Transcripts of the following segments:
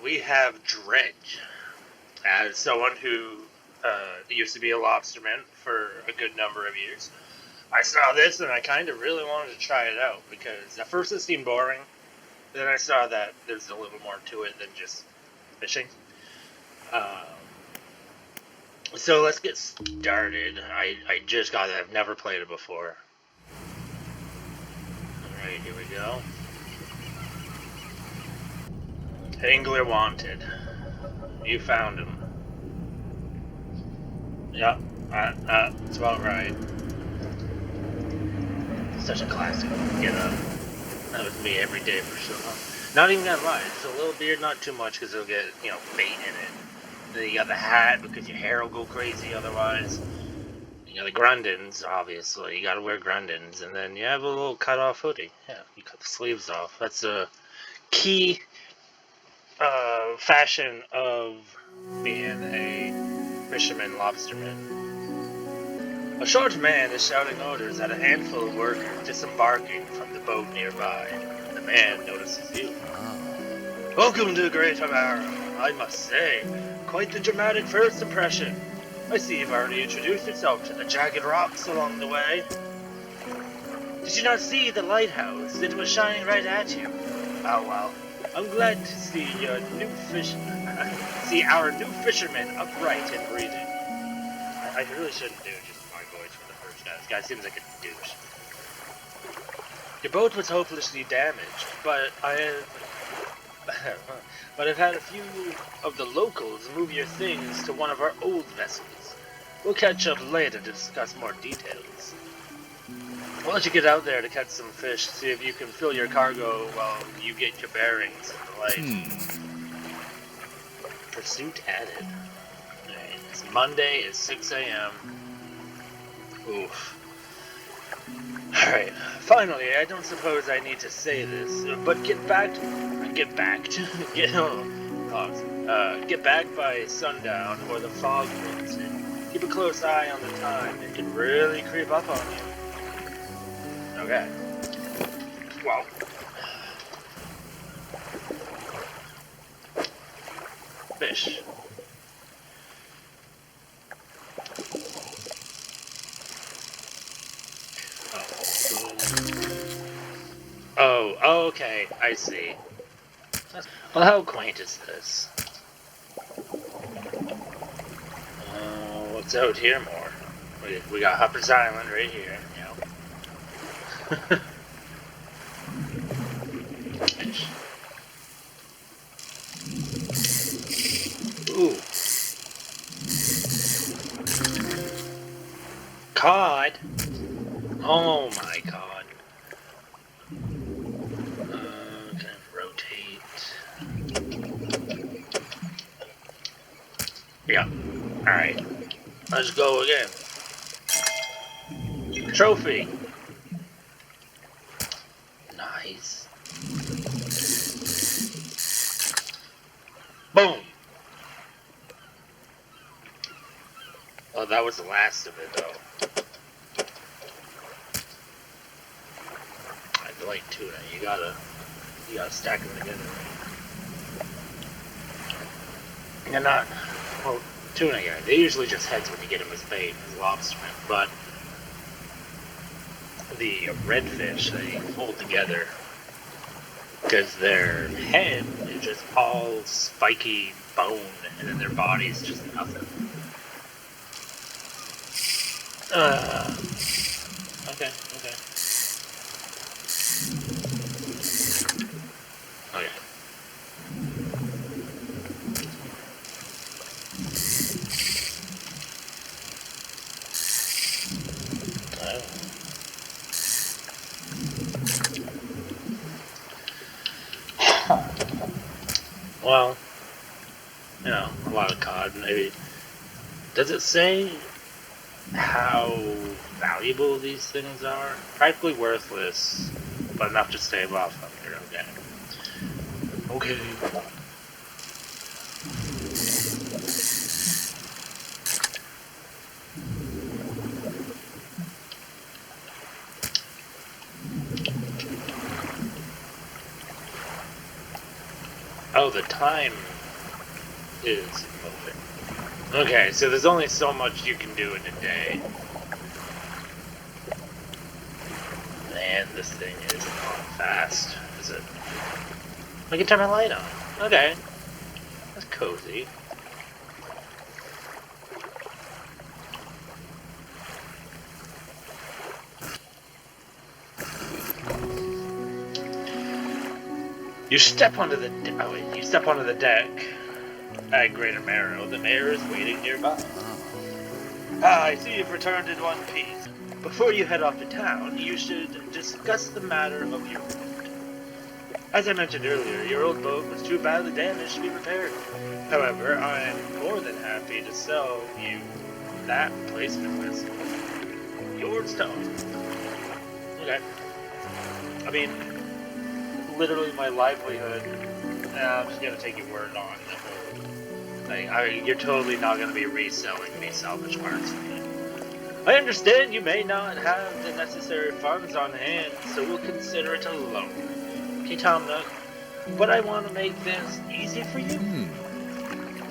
we have Dredge. As someone who used to be a lobsterman for a good number of years, I saw this and I kind of really wanted to try it out because at first it seemed boring. Then I saw that there's a little more to it than just fishing. So let's get started. I just got it. I've never played it before. Alright, here we go. Angler wanted. You found him. Yep, that's about right. Such a classic get up. That was me every day for so long. Not even gonna lie, it's a little beard, not too much because it'll get, bait in it. Then you got the hat because your hair will go crazy otherwise. You got the Grundens, obviously. You gotta wear Grundens. And then you have a little cut-off hoodie. Yeah, you cut the sleeves off. That's a key fashion of being a fisherman, lobsterman. A short man is shouting orders at a handful of workers disembarking from the boat nearby. The man notices you. Welcome to Great Amaro. I must say, quite the dramatic first impression. I see you've already introduced yourself to the jagged rocks along the way. Did you not see the lighthouse? It was shining right at you. Oh well, I'm glad to see your new see our new fisherman upright and breathing. I really shouldn't do just my voice for the first guy. This guy seems like a douche. Your boat was hopelessly damaged, but I've had a few of the locals move your things to one of our old vessels. We'll catch up later to discuss more details. Why don't you get out there to catch some fish, see if you can fill your cargo while you get your bearings in the light. Pursuit added. Alright, it's Monday, it's 6 a.m. Oof. Alright, finally, I don't suppose I need to say this, but get back by sundown or the fog rolls in. Keep a close eye on the time, it can really creep up on you. Okay. Well. Fish. Oh, okay, I see. Well, how quaint is this? What's out here more? We got Hupper's Island right here, Fish. Ooh. Cod? Oh my god. Kind of rotate. Yeah. Alright. Let's go again. Trophy. Nice. Boom. Oh, that was the last of it, though. I like tuna. You gotta stack them together. They're not, well, tuna, yeah. They usually just heads when you get them as bait, as lobstermen, but the redfish, they hold together because their head is just all spiky bone, and then their body is just nothing. Okay. Well, a lot of cod, maybe. Does it say how valuable these things are? Practically worthless, but enough to stave off hunger. Okay. Oh, the time is moving. Okay, so there's only so much you can do in a day. Man, this thing is on fast. Is it? I can turn my light on. Okay. That's cozy. You step onto the deck at Greater Marrow. The mayor is waiting nearby. I see you've returned in one piece. Before you head off to town, you should discuss the matter of your boat. As I mentioned earlier, your old boat was too badly damaged to be repaired. However, I'm more than happy to sell you that replacement vessel. Yours to own. Okay. I mean, literally my livelihood. I'm just gonna take your word on the whole. You're totally not gonna be reselling these salvage parts for me. I understand you may not have the necessary funds on hand, so we'll consider it a loan. Okay, Tom Nook, but I want to make this easy for you.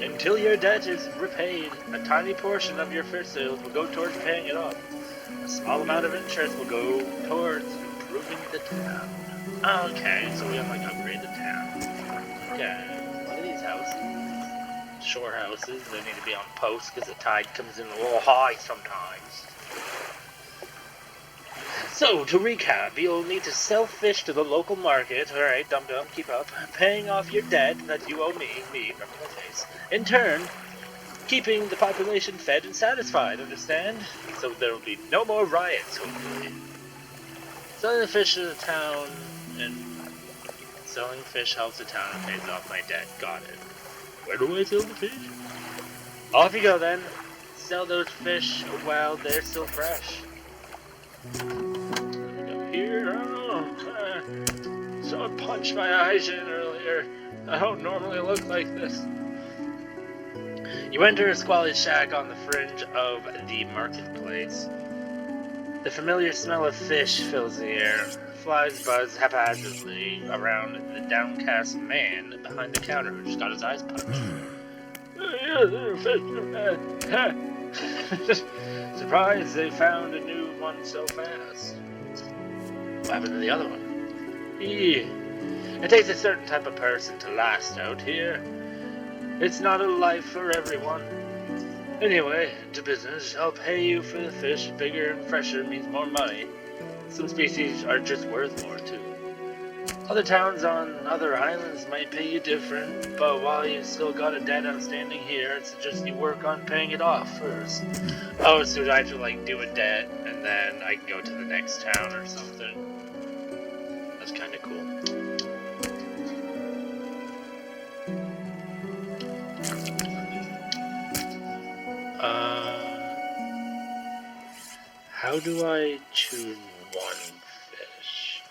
Until your debt is repaid, a tiny portion of your fish sales will go towards paying it off. A small amount of interest will go towards improving the town. Okay, so we have like upgrade the town. Okay, what are these houses? Shore houses. They need to be on post because the tide comes in a little high sometimes. So, to recap, you'll need to sell fish to the local market. Alright, dum-dum, keep up. Paying off your debt that you owe me, remember my face. In turn, keeping the population fed and satisfied, understand? So there will be no more riots, hopefully. Selling the fish to the town, and selling fish helps the town and pays off my debt. Got it. Where do I sell the fish? Off you go then. Sell those fish while they're still fresh. Here, I don't know. Someone punched my eyes in earlier. I don't normally look like this. You enter a squalid shack on the fringe of the marketplace. The familiar smell of fish fills the air. Flies buzz haphazardly around the downcast man behind the counter who just got his eyes punched. Surprised they found a new one so fast. What happened to the other one? It takes a certain type of person to last out here. It's not a life for everyone. Anyway, to business. I'll pay you for the fish. Bigger and fresher means more money. Some species are just worth more, too. Other towns on other islands might pay you different, but while you still got a debt outstanding here, I'd suggest you work on paying it off first. Oh, so I have to, like, do a debt, and then I can go to the next town or something. That's kind of cool. How do I choose one fish?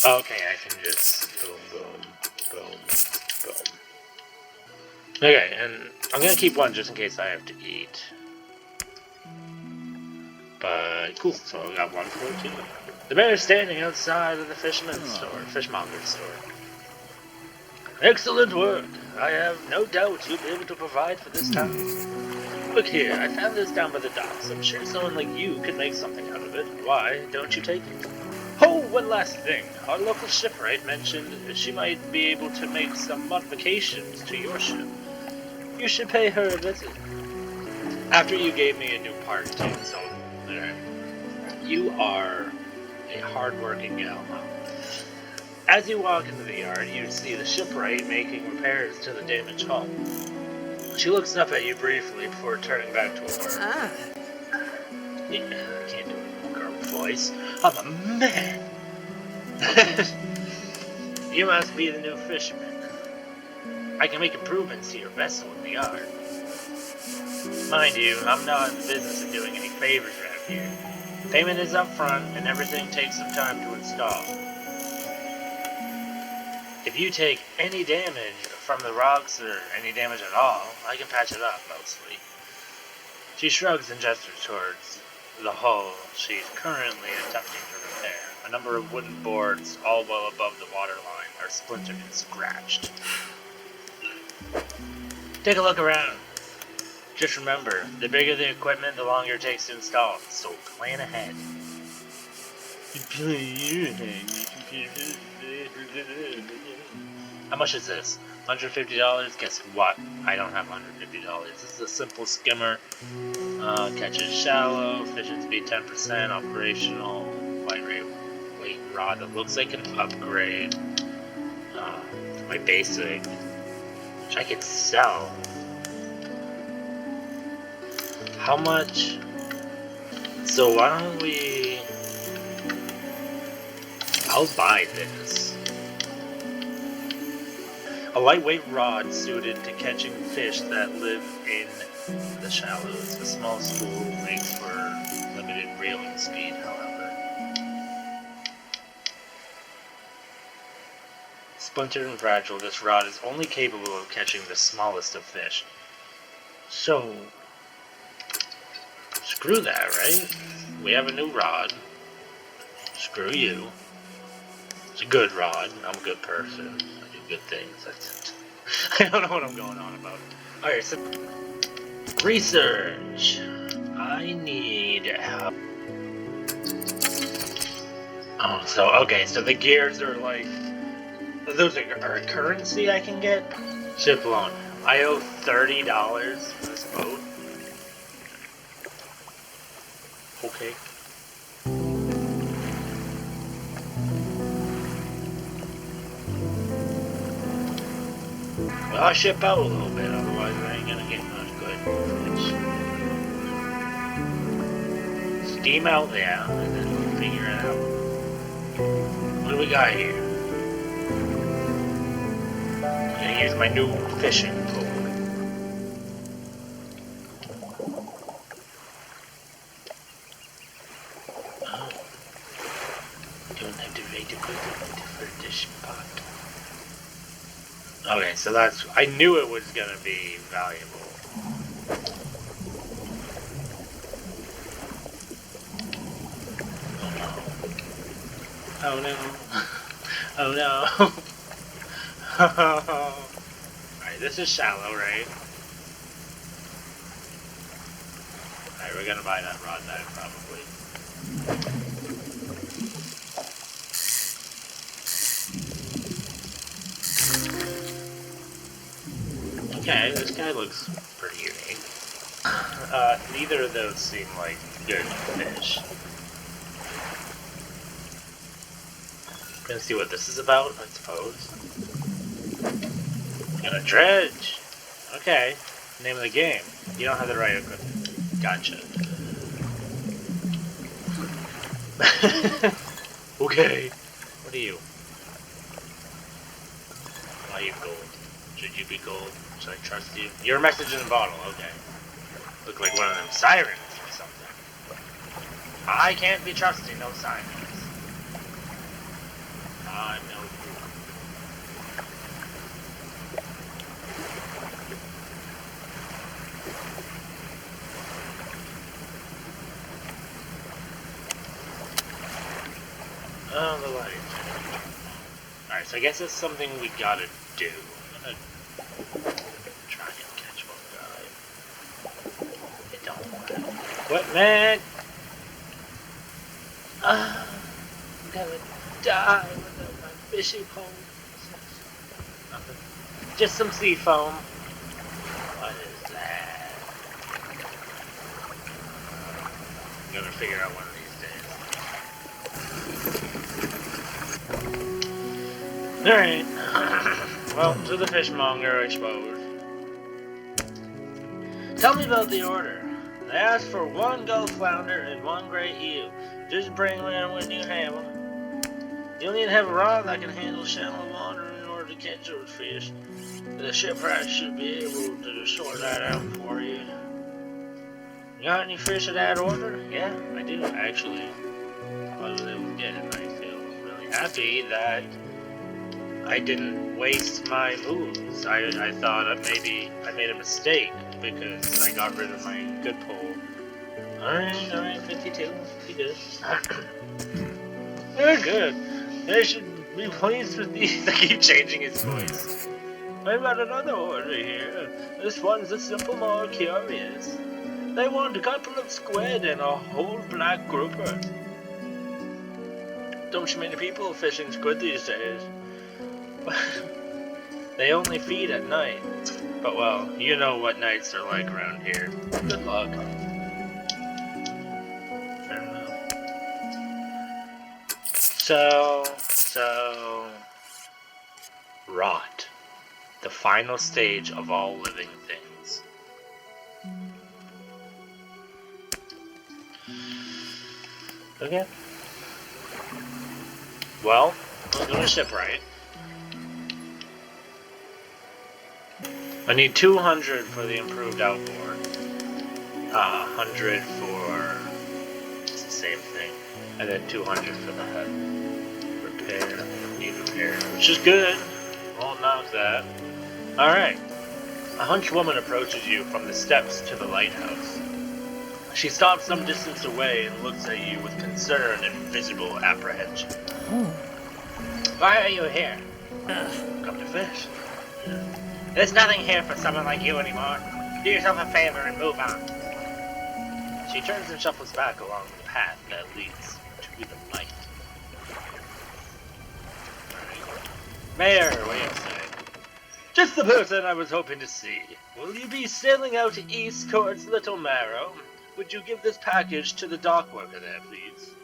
Okay, I can just boom, boom, boom, boom. Okay, and I'm gonna keep one just in case I have to eat. But cool, so I got one for it too. The bear is standing outside of the fishmonger's store. Excellent work. I have no doubt you'll be able to provide for this town. Look here, I found this down by the docks. I'm sure someone like you could make something out of it. Why don't you take it? Oh, one last thing. Our local shipwright mentioned she might be able to make some modifications to your ship. You should pay her a visit. After you gave me a new part too, so you are a hard-working gal. As you walk into the yard, you see the shipwright making repairs to the damaged hull. She looks up at you briefly before turning back to her work. Yeah, I can't do a girl voice. I'm a man. You must be the new fisherman. I can make improvements to your vessel in the yard. Mind you, I'm not in the business of doing any favors around here. Payment is up front, and everything takes some time to install. If you take any damage from the rocks or any damage at all, I can patch it up, mostly. She shrugs and gestures towards the hull she's currently attempting to repair. A number of wooden boards, all well above the waterline, are splintered and scratched. Take a look around. Just remember, the bigger the equipment, the longer it takes to install, so plan ahead. How much is this? $150? Guess what? I don't have $150. This is a simple skimmer. Catches shallow, fishing speed 10%, operational, weight rod. It looks like an upgrade. My basic, which I could sell. How much? So why don't we... I'll buy this. A lightweight rod suited to catching fish that live in the shallows. A small spool makes for limited reeling speed, however. Splintered and fragile, this rod is only capable of catching the smallest of fish. So, screw that, right? We have a new rod. Screw you. It's a good rod. I'm a good person. I do good things. That's it. I don't know what I'm going on about. Alright, so research. I need help. Oh, so okay, so the gears are like, those are a currency I can get? Ship loan. I owe $30 for this boat. Okay. Well, I'll ship out a little bit, otherwise I ain't gonna get much good. Steam out there, and then we'll figure it out. What do we got here? I'm gonna use my new fishing pole. Oh. Don't activate the equipment for this spot. Okay, so that's... I knew it was gonna be valuable. Oh no. Oh no. Alright, this is shallow, right? Alright, we're gonna buy that rod back, probably. Okay, this guy looks pretty unique. Neither of those seem like good fish. Gonna see what this is about, I suppose. Gonna dredge! Okay. Name of the game. You don't have the right equipment. Gotcha. Okay. What are you? Why are you gold? Should you be gold? Should I trust you? You're a message in a bottle, okay. Look like one of them sirens or something. I can't be trusting no sirens. I'm no fool. Oh, the light. Alright, so I guess it's something we gotta do. I'm gonna try and catch one guy. It don't work. Equipment! I'm gonna die without my fishing pole. Nothing. Just some sea foam. What is that? I'm gonna figure out one of these days. Alright. Well, to the fishmonger, I suppose. Tell me about the order. They asked for 1 gulf flounder and 1 gray eel. Just bring them when you have them. You'll need to have a rod that can handle shallow water in order to catch those fish. The shipwright should be able to sort that out for you. You got any fish of that order? Yeah, I do, actually. I was able to get it, and I feel really happy that I didn't waste my moves. I thought maybe I made a mistake because I got rid of my good pole. Alright, 52. Be good. They're good. They should Be pleased with these. I keep changing his voice. I've got another order here. This one's a simple more curious. They want a couple of squid and a whole black grouper. Don't you many people fishing squid these days? They only feed at night. But well, you know what nights are like around here. Good luck. Fair enough. So... Rot. The final stage of all living things. Okay. Well, I'm gonna ship right. I need 200 for the improved outboard. 100 for... it's the same thing. And then 200 for the head. Repair. Need repair. Which is good. Won't knock that. Alright. A hunchwoman approaches you from the steps to the lighthouse. She stops some distance away and looks at you with concern and visible apprehension. Why are you here? Come to fish. There's nothing here for someone like you anymore. Do yourself a favor and move on. She turns and shuffles back along the path that leads to the light. Mayor, what do you say? Just the person I was hoping to see. Will you be sailing out east towards Little Marrow? Would you give this package to the dock worker there, please?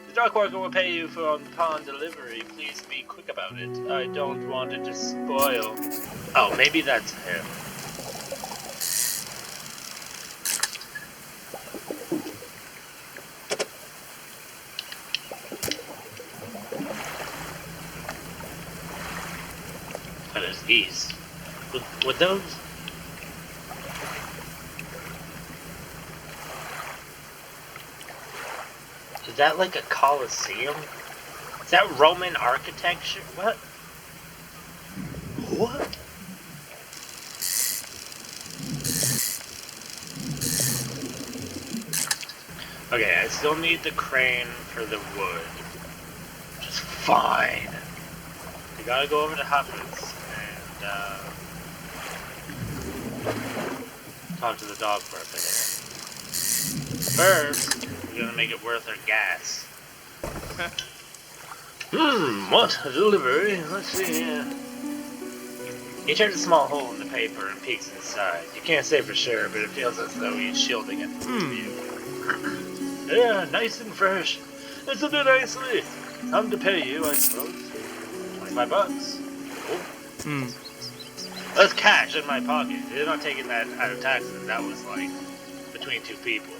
The dock worker will pay you for upon delivery. Please be quick about it. I don't want it to spoil. Oh, maybe that's him. That is east. With those? Is that like a Colosseum? Is that Roman architecture? What? What? Okay, I still need the crane for the wood. Which is fine. You gotta go over to Huffman's and talk to the dog worker there. First, we're gonna make it worth our gas. Okay. What? A delivery? Let's see here. He turns a small hole in the paper and peeks inside. You can't say for sure, but it feels as though he's shielding it from view. Yeah, nice and fresh. It's a bit nicely. I'm to pay you, I suppose. $25. Cool. That's cash in my pocket. They're not taking that out of taxes. That was like between two people.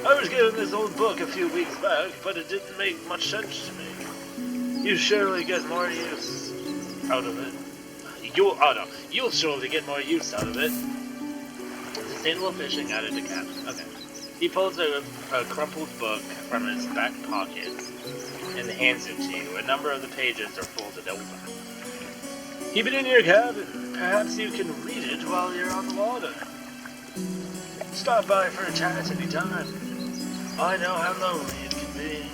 I was given this old book a few weeks back, but it didn't make much sense to me. You surely get more use out of it. You'll surely get more use out of it. Sustainable fishing added to captain. Okay. He pulls a crumpled book from his back pocket and hands it to you. A number of the pages are folded over. Keep it in your cabin. Perhaps you can read it while you're on the water. Stop by for a chat anytime. I know how lonely it can be.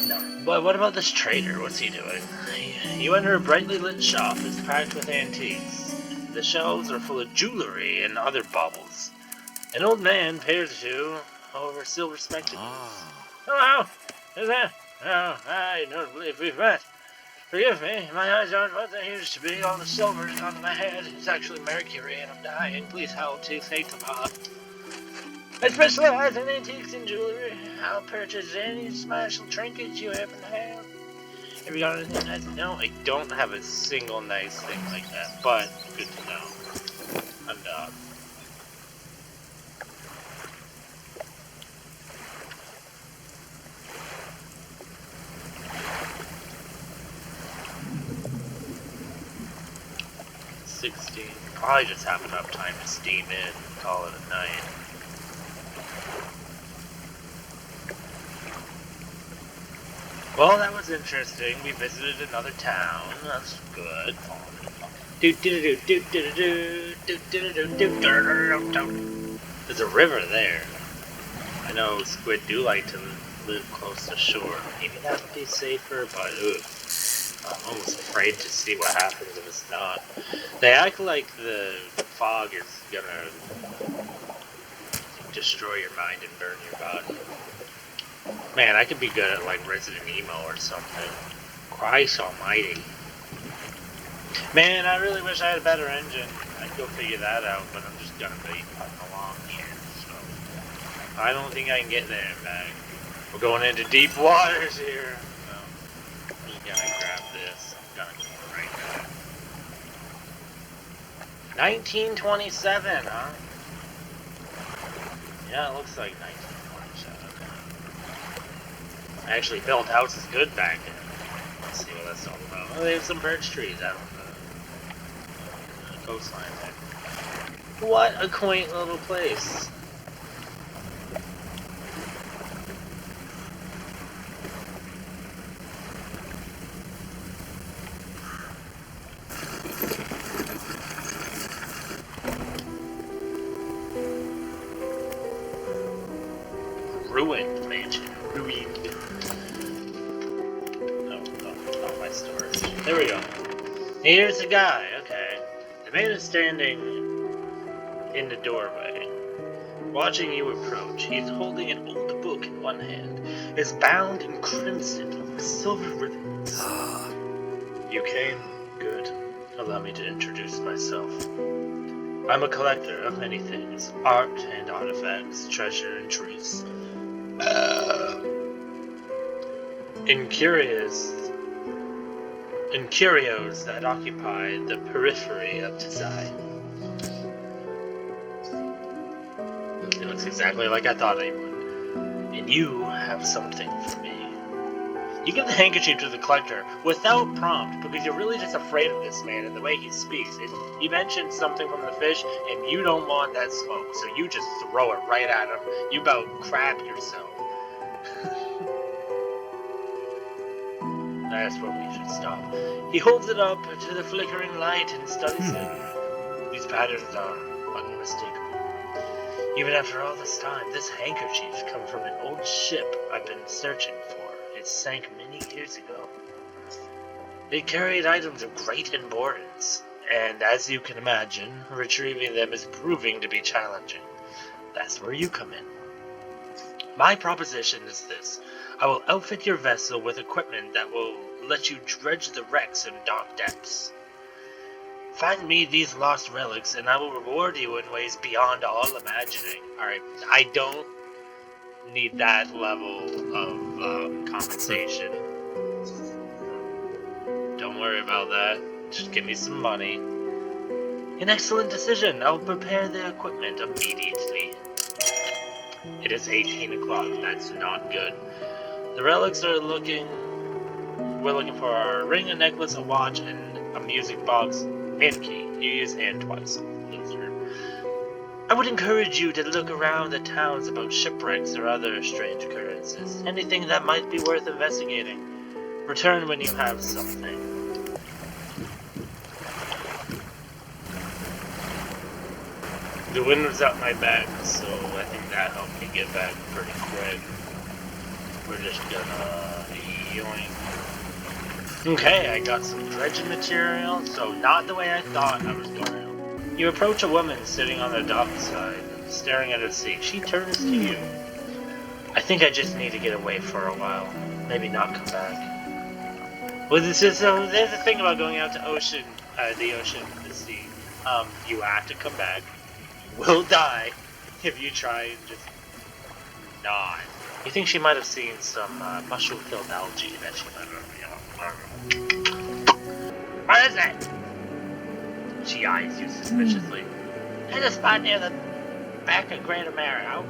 No. But what about this trader? What's he doing? You enter a brightly lit shop. It's packed with antiques. The shelves are full of jewelry and other baubles. An old man peers at you over silver spectacles. Hello! Is that? Oh, I don't believe we've met. Forgive me, my eyes aren't what they used to be. All the silver is on my head. It's actually mercury and I'm dying. Please help to save the pot. I specialize in antiques and jewelry. I'll purchase any special trinkets you happen to have. Have you got anything nice? No, I don't have a single nice thing like that, but good to know. I'm done. Probably just have enough time to steam in and call it a night. Well, that was interesting. We visited another town. That's good. There's a river there. I know squid do like to live close to shore. Maybe that would be safer, but I'm almost afraid to see what happens if it's not. They act like the fog is gonna destroy your mind and burn your body. Man, I could be good at like Resident Evil or something. Christ almighty. Man, I really wish I had a better engine. I'd go figure that out, but I'm just gonna be putting along here, so I don't think I can get there and back. We're going into deep waters here. So I'm just gonna grab this. I'm gonna go right now. 1927, huh? Yeah, it looks like 1927. I actually built houses good back then. Let's see what that's all about. Oh, there's some birch trees out on the coastline there. What a quaint little place. Ruined mansion. Ruined. Oh, my storage. There we go. Here's the guy, okay. The man is standing in the doorway, watching you approach. He's holding an old book in one hand. It's bound in crimson with silver ribbons. You came? Good. Allow me to introduce myself. I'm a collector of many things. Art and artifacts, treasure and trees. In curios that occupy the periphery of design. It looks exactly like I thought it would. And you have something for me. You give the handkerchief to the collector without prompt because you're really just afraid of this man and the way he speaks. And he mentioned something from the fish and you don't want that smoke, so you just throw it right at him. You about crap yourself. That's where we should stop. He holds it up to the flickering light and studies it. These patterns are unmistakable. Even after all this time, this handkerchief comes from an old ship I've been searching for. It sank many years ago. It carried items of great importance, and as you can imagine, retrieving them is proving to be challenging. That's where you come in. My proposition is this. I will outfit your vessel with equipment that will let you dredge the wrecks in dark depths. Find me these lost relics, and I will reward you in ways beyond all imagining. Alright, I don't need that level of compensation. Don't worry about that. Just give me some money. An excellent decision. I'll prepare the equipment immediately. It is 18 o'clock. That's not good. The relics we're looking for a ring, a necklace, a watch, and a music box, and key. You use and twice. Loser. I would encourage you to look around the towns about shipwrecks or other strange occurrences. Anything that might be worth investigating. Return when you have something. The wind was at my back, so I think that helped me get back pretty quick. We're just gonna yoink. Okay, I got some dredging material, so not the way I thought I was going to. You approach a woman sitting on the dockside, staring at a sea. She turns to you. I think I just need to get away for a while. Maybe not come back. Well, there's a thing about going out to the ocean, the sea. You have to come back. You will die if you try and just not. You think she might have seen some mushroom-filled algae that she might have, What is it? She eyes you suspiciously. There's a spot near the back of Greater Marrow,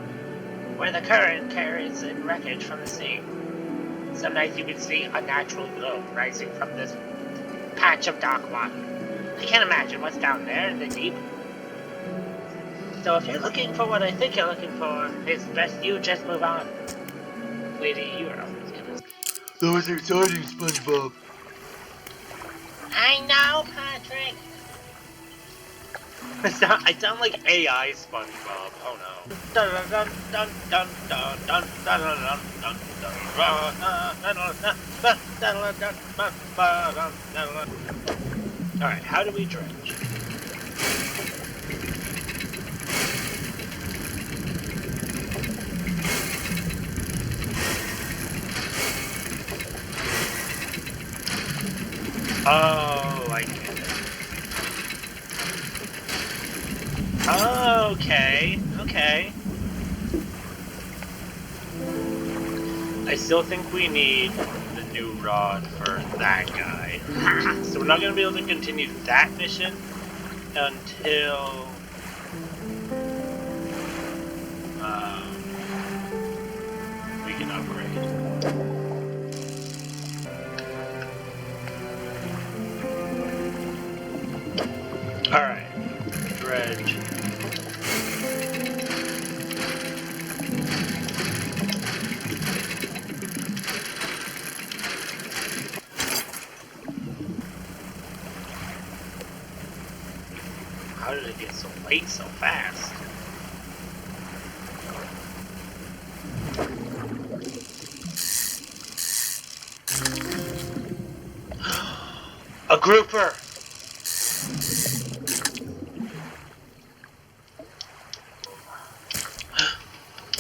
where the current carries in wreckage from the sea. Some nights you can see a natural glow rising from this patch of dark water. I can't imagine what's down there in the deep. So if you're looking for what I think you're looking for, it's best you just move on. Lady, you are always gonna... That was exciting, SpongeBob. I know, Patrick. I sound like AI SpongeBob. Oh no. Alright, how do we dredge? Oh, I get it. Okay, okay. I still think we need the new rod for that guy. So we're not going to be able to continue that mission until... we can upgrade. Alright, Dredge. How did it get so late so fast? A grouper!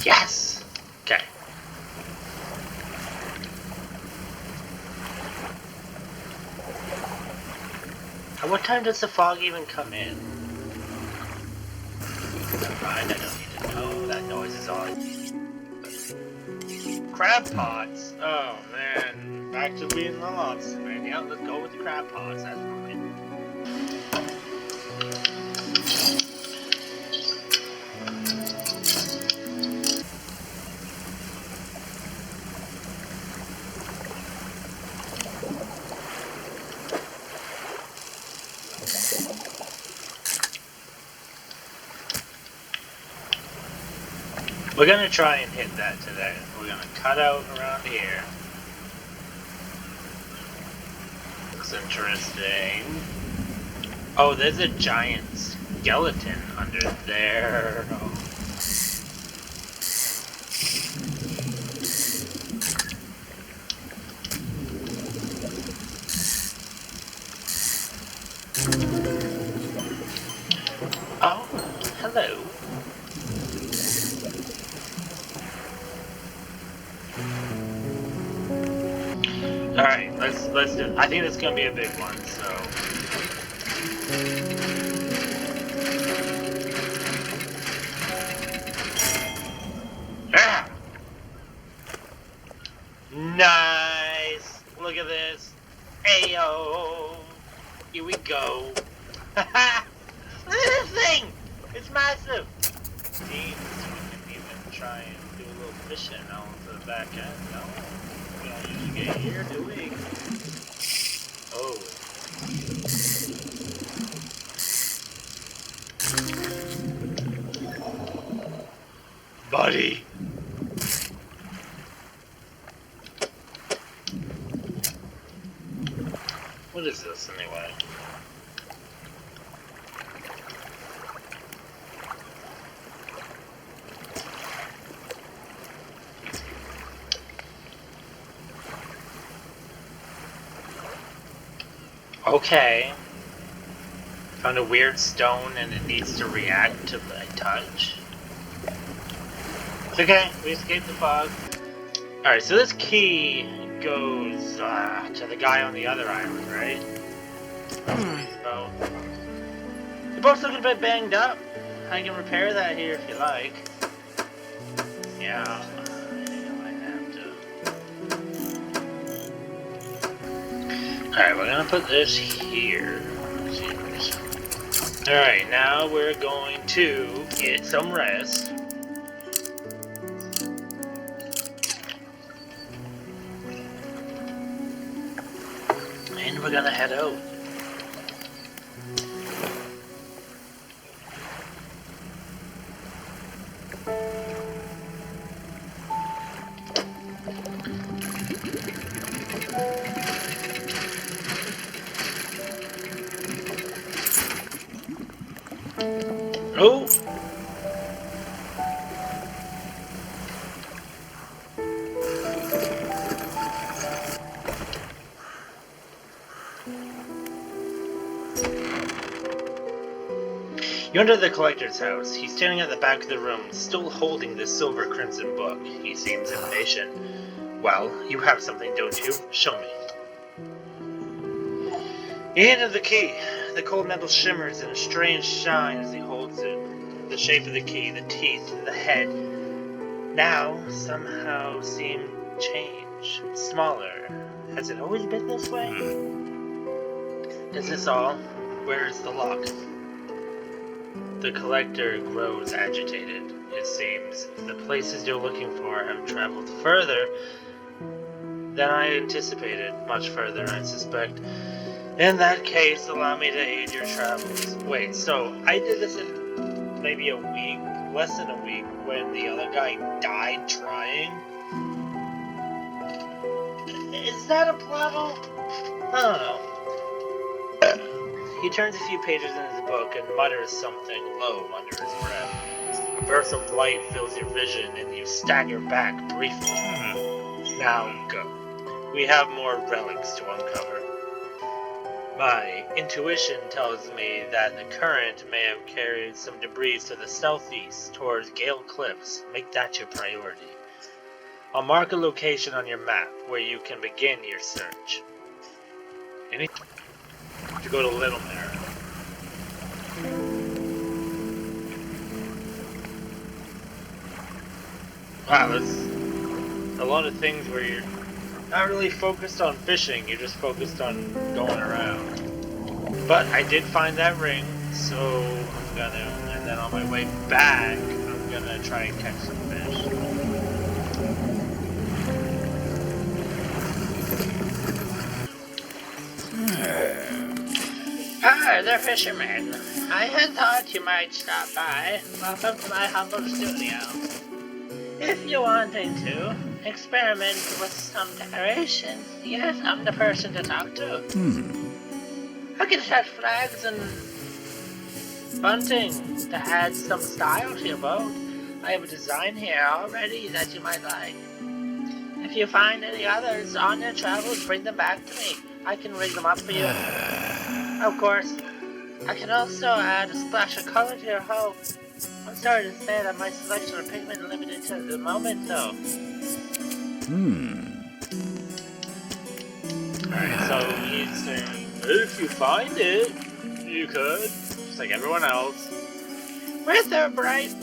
Yes! Okay. At what time does the fog even come in? Never mind, I don't need to know. That noise is all. Crab pots! Oh man. Back to being the lobster man. Yeah, let's go with the crab pots. That's fine. We're gonna try and hit that today. We're gonna cut out around here. Looks interesting. Oh, there's a giant skeleton under there. Oh, hello. Alright, let's do it. I think it's gonna be a big one, so. Ah! Nice! Look at this. Ayo! Here we go. Haha! Look at this thing! It's massive! Seems we can even try and do a little fishing onto the back end. No? We don't usually get here, do we? Oh. Buddy! What is this anyway? Okay. Found a weird stone and it needs to react to my touch. It's okay, we escaped the fog. Alright, so this key goes to the guy on the other island, right? So, you're both looking a bit banged up. I can repair that here if you like. Yeah, I have to. Alright, we're gonna put this here. Alright, now we're going to get some rest. And we're gonna head out. Oh! You enter the collector's house. He's standing at the back of the room, still holding the silver crimson book. He seems impatient. Well, you have something, don't you? Show me. He handed the key. The cold metal shimmers in a strange shine as he holds it. The shape of the key, the teeth, the head, now somehow seem changed. Smaller. Has it always been this way? Is this all? Where's the lock? The collector grows agitated. It seems the places you're looking for have traveled further than I anticipated. Much further, I suspect. In that case, allow me to aid your travels. Wait, so I did this in maybe a week, less than a week, when the other guy died trying? Is that a plot hole? I don't know. He turns a few pages in his book and mutters something low under his breath. A burst of light fills your vision and you stagger back briefly. Now go. We have more relics to uncover. My intuition tells me that the current may have carried some debris to the southeast towards Gale Cliffs. Make that your priority. I'll mark a location on your map where you can begin your search. To go to Little Mare. Wow, there's a lot of things where you're not really focused on fishing, you're just focused on going around. But I did find that ring, so I'm gonna, and then on my way back, I'm gonna try and catch some fish. Hi, there, fisherman. I had thought you might stop by. Welcome to my humble studio. If you're wanting to experiment with some decorations, yes, I'm the person to talk to. I can set flags and bunting to add some style to your boat. I have a design here already that you might like. If you find any others on your travels, bring them back to me. I can rig them up for you. Of course, I can also add a splash of color to your hull. I'm sorry to say that my selection of pigment is limited to the moment, though. Alright, so he's saying, if you find it, you could, just like everyone else. With a bright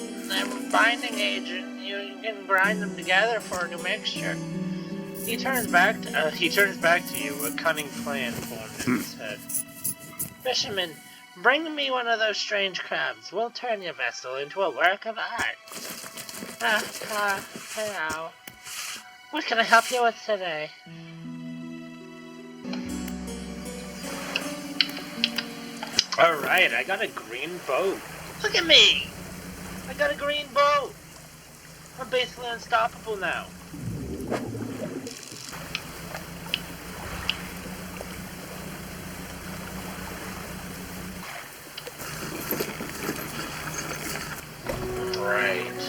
binding agent, you can grind them together for a new mixture. He turns back to you, a cunning plan formed in his head. Fisherman, bring me one of those strange crabs. We'll turn your vessel into a work of art. Hello. What can I help you with today? Alright, I got a green boat. Look at me! I got a green boat! I'm basically unstoppable now. Right.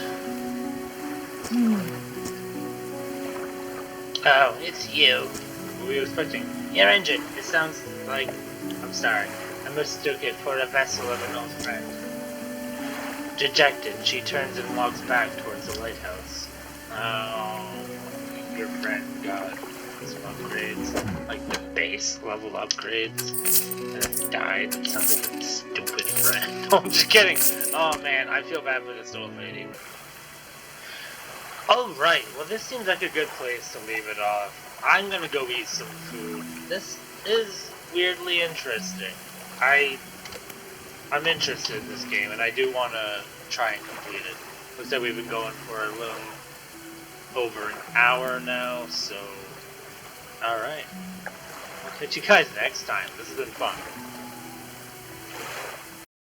Oh, it's you. What were you expecting? Your engine. It sounds like... I'm sorry. I mistook it for a vessel of an old friend. Dejected, she turns and walks back towards the lighthouse. Oh, your friend got some upgrades. Like the base level upgrades. And it died. It sounds like a stupid friend. No, I'm just kidding. Oh man, I feel bad for this old lady. Alright, well this seems like a good place to leave it off. I'm gonna go eat some food. This is weirdly interesting. I'm interested in this game, and I do want to try and complete it. Looks like we've been going for a little over an hour now, so... Alright. I'll catch you guys next time. This has been fun.